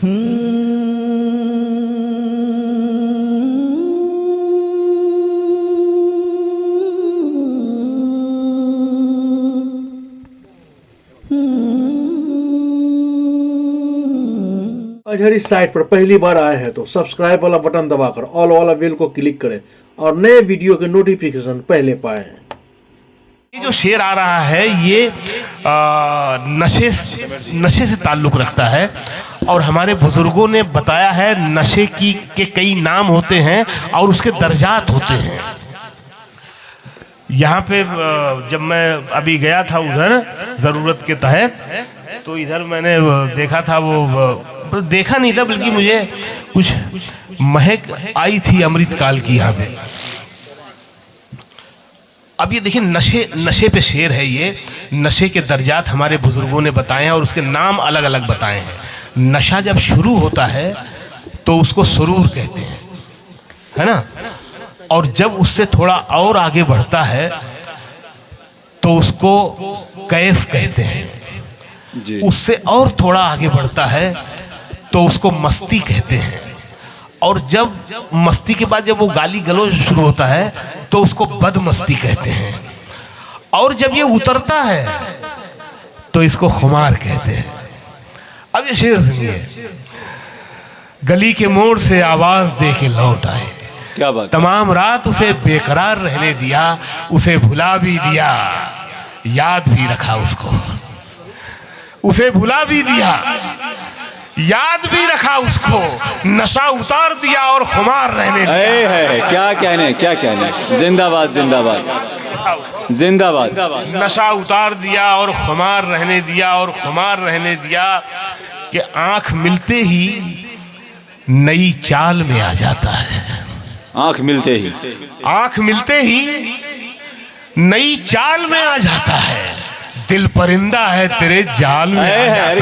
अजहर इस साइट पर पहली बार आए हैं तो सब्सक्राइब वाला बटन दबाकर ऑल वाला बेल को क्लिक करें और नए वीडियो के नोटिफिकेशन पहले पाएं। ये जो शेर आ रहा है ये नशे से ताल्लुक़ रखता है और हमारे बुजुर्गों ने बताया है नशे के कई नाम होते हैं और उसके दर्जात होते हैं। यहाँ पे जब मैं अभी गया था उधर ज़रूरत के तहत तो इधर मैंने देखा था, वो देखा नहीं था बल्कि मुझे कुछ महक आई थी अमृत काल की यहाँ पे। अब ये देखिए नशे पे शेर है। ये नशे के दर्जात हमारे बुजुर्गों ने बताए हैं और उसके नाम अलग अलग बताए हैं। नशा जब शुरू होता है तो उसको सुरूर कहते हैं, है ना, और जब उससे थोड़ा और आगे बढ़ता है तो उसको कैफ कहते हैं जी। उससे और थोड़ा आगे बढ़ता है तो उसको मस्ती कहते हैं और जब मस्ती के बाद जब वो गाली गलौज शुरू होता है तो उसको बदमस्ती कहते हैं और जब ये उतरता है तो इसको खुमार कहते हैं। अब ये शेर सुनिए। गली के मोड़ से आवाज दे के लौट आए, क्या बात, तमाम रात उसे बेकरार रहने दिया, उसे भुला भी दिया, याद भी रखा उसको, उसे भुला भी दिया, याद भी रखा उसको, नशा उतार दिया और खुमार रहने दिया। है क्या कहने, क्या कहने, जिंदाबाद जिंदाबाद जिंदाबाद। नशा उतार दिया और खुमार रहने दिया और खुमार रहने दिया कि आंख मिलते ही नई चाल में आ जाता है। आंख मिलते ही नई चाल में आ जाता है। दिल परिंदा है तेरे जाल में आ जाता है। अरे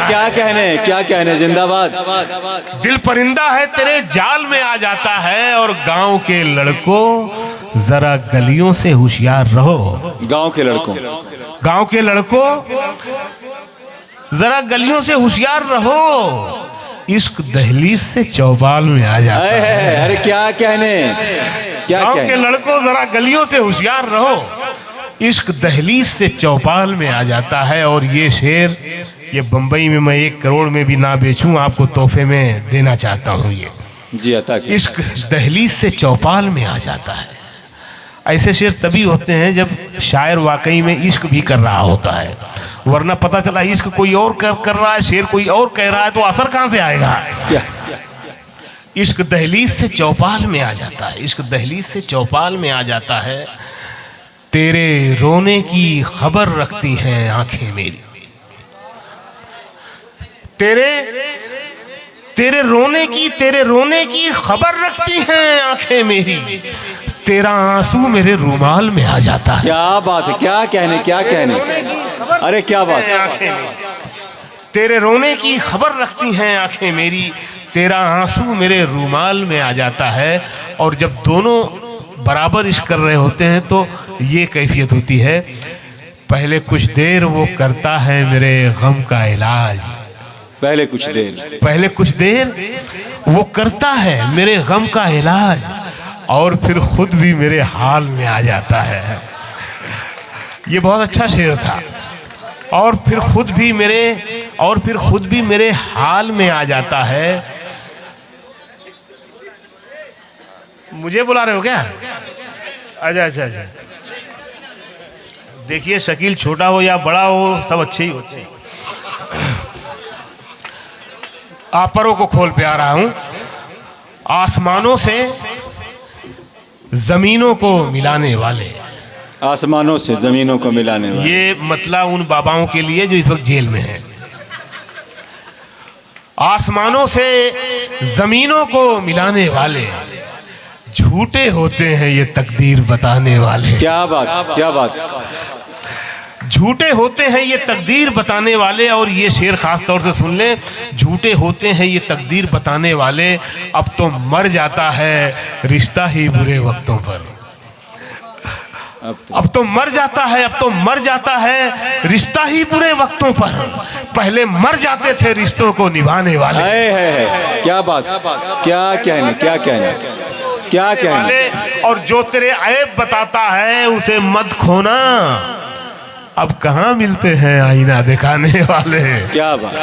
क्या कहने, जिंदाबाद। दिल परिंदा है तेरे जाल में आ जाता है और गांव के लड़कों जरा गलियों से होशियार रहो। गांव के लड़कों जरा गलियों से होशियार रहो, इश्क दहलीज से चौपाल में आ जाता है। अरे क्या कहने, गांव के लड़कों जरा गलियों से होशियार रहो, इश्क दहलीज से चौपाल में आ जाता है। और ये शेर ये बंबई में मैं 1 करोड़ में भी ना बेचूं, आपको तोहफे में देना चाहता हूँ। ये जी अता, इश्क दहलीज से चौपाल में आ जाता है। ऐसे शेर तभी होते हैं जब शायर वाकई में इश्क भी कर रहा होता है, वरना पता चला इश्क कोई और कर रहा है, शेर कोई और कह रहा है, तो असर कहाँ से आएगा। इश्क दहलीज से चौपाल में आ जाता है, इश्क दहलीज से चौपाल में आ जाता है। तेरे रोने की खबर रखती हैं आंखें मेरी, तेरे रोने की खबर रखती हैं आंखें मेरी, तेरा आंसू मेरे रुमाल में आ जाता है। क्या बात है, क्या कहने, अरे क्या बात है। तेरे रोने की खबर रखती हैं आंखें मेरी, तेरा आंसू मेरे रुमाल में आ जाता है। और जब दोनों बराबर इश्क कर रहे होते हैं तो ये कैफियत होती है, पहले कुछ देर वो करता है मेरे गम का इलाज, पहले कुछ देर वो करता है मेरे गम का इलाज और फिर खुद भी मेरे हाल में आ जाता है। ये बहुत अच्छा शेर था। और फिर खुद भी मेरे हाल में आ जाता है। मुझे बुला रहे हो क्या? अच्छा। देखिए शकील छोटा हो या बड़ा हो सब अच्छे ही होते हैं। आपरों को खोल पे आ रहा हूं। आसमानों से जमीनों को मिलाने वाले, आसमानों से जमीनों को मिलाने वाले, ये मतलब उन बाबाओं के लिए जो इस वक्त जेल में हैं। आसमानों से जमीनों को मिलाने वाले, झूठे होते हैं ये तकदीर बताने वाले। क्या बात। झूठे होते हैं ये तकदीर बताने वाले। और ये शेर खास तौर से सुन लें, झूठे होते हैं ये तकदीर बताने वाले, अब तो मर जाता है रिश्ता ही बुरे वक्तों पर। अब तो मर जाता है, अब तो मर जाता है रिश्ता ही बुरे वक्तों पर। पहले मर जाते थे रिश्तों को निभाने वाले। है क्या बात, क्या कहने, क्या कहने, क्या कहने वाले। और जो तेरे ऐब बताता है उसे मत खोना, अब कहाँ मिलते हैं आईना दिखाने वाले। क्या बात।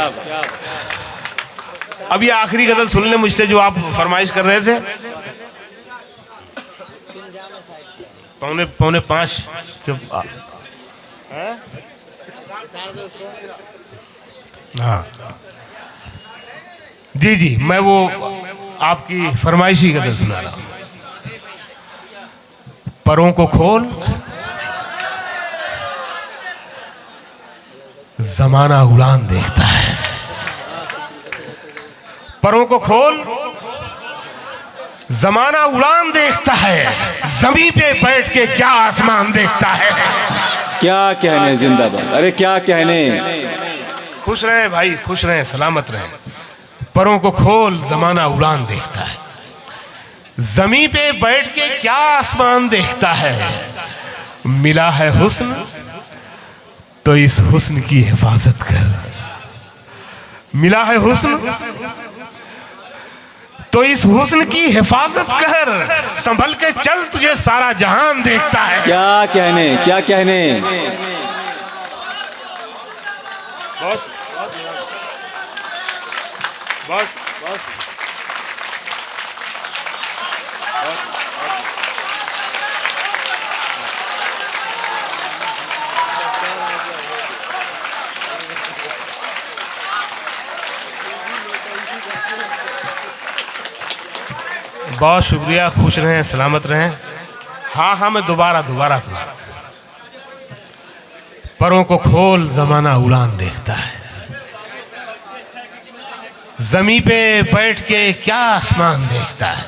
अब ये आखिरी गजल सुन ले मुझसे जो आप फरमाइश कर रहे थे। पौने 5 जब हाँ जी जी, मैं वो आपकी फरमाइशी गजल सुना रहा हूं। परों को खोल जमाना उड़ान देखता है। परों को खोल जमाना उड़ान देखता है, जमीन पे बैठ के क्या आसमान देखता है। क्या कहने, जिंदाबाद। अरे क्या कहने। खुश रहे भाई, खुश रहे, सलामत रहे। परों को खोल जमाना उड़ान देखता है, जमीन पे बैठ के क्या आसमान देखता है। मिला है हुस्न तो इस हुस्न की हिफाजत कर। मिला है हुस्न तो इस हुस्न की हिफाजत कर, संभल के चल तुझे सारा जहान देखता है। क्या कहने, क्या कहने। बस बस बस। बहुत शुक्रिया, खुश रहें, सलामत रहें। हाँ मैं दोबारा सुना। परों को खोल जमाना उड़ान देखता है, जमी पे बैठ के क्या आसमान देखता है।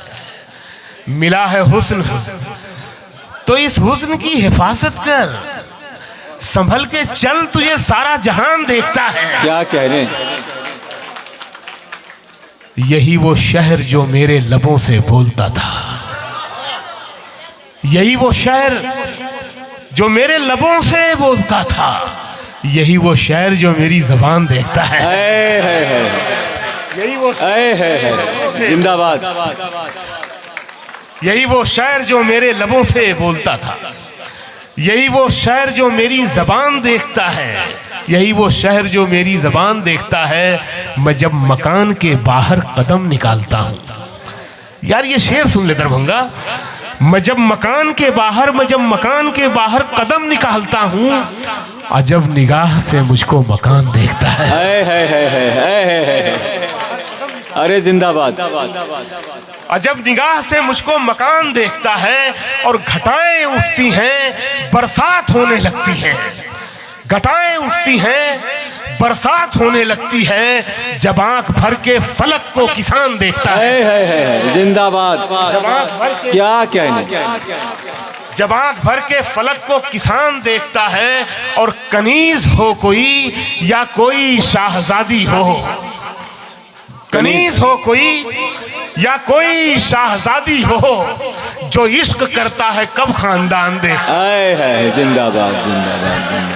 मिला है हुस्न तो इस हुस्न की हिफाजत कर, संभल के चल तुझे सारा जहान देखता है। क्या कहने। यही वो शहर जो मेरे लबों से बोलता था, यही वो शहर जो मेरे लबों से बोलता था, यही वो शहर जो मेरी जबान देखता है। यही वो जिंदाबाद। यही वो शहर जो मेरे लबों से बोलता था, यही वो शहर जो मेरी जबान देखता है, यही वो शहर जो मेरी जबान देखता है। मैं जब मकान के बाहर कदम निकालता हूँ, यार ये शेर सुन ले दरभंगा। मैं जब मकान के बाहर कदम निकालता हूँ, अजब निगाह से मुझको मकान देखता है। अरे जिंदाबाद। अजब निगाह से मुझको मकान देखता है। और घटाएं उठती हैं, बरसात होने लगती है। घटाएं उठती हैं, बरसात होने लगती है। जब आंख भर के फलक को किसान देखता है। जिंदाबाद। क्या कहने। जब आंख भर के फलक को किसान देखता है। और कनीज हो कोई या कोई शाहजादी हो, कनीज हो कोई या कोई शाहजादी हो, जो इश्क करता है कब खानदान देखता है। जिंदाबाद जिंदाबाद।